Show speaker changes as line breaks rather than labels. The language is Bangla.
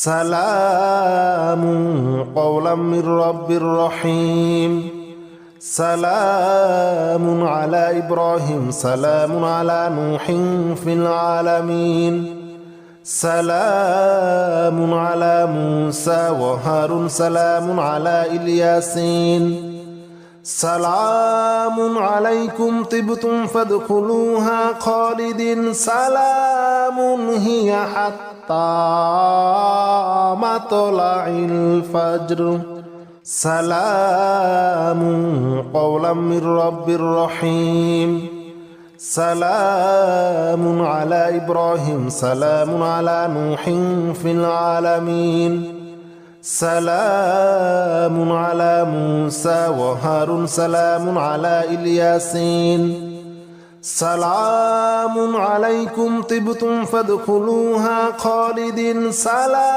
সালামুন কওলাম মির রাব্বির রহিম। সালামুন আলা ইব্রাহিম সালামুন আলা নূহিন ফিল আলামিন। সালামুন আলা মূসা ওয়া হারুন সালামুন আলা ইলিয়াসিন। সালামুন আলাইকুম তিবতুম ফাদখুলুহা খালিদিন। সালামুন হিয়া হাত্তা মাতলাইল ফাজর। সালামুন কওলাম মির রাব্বির রহিম। সালামুন আলা ইব্রাহিম সালামুন আলা নূহিন ফিল আলামিন। সালামুন আলা মূসা ওয়া হারুন সালামুন আলা ইলিয়াসিন। সালামুন আলাইকুম তিবতুম ফাদখুলুহা খালিদিন। সালাম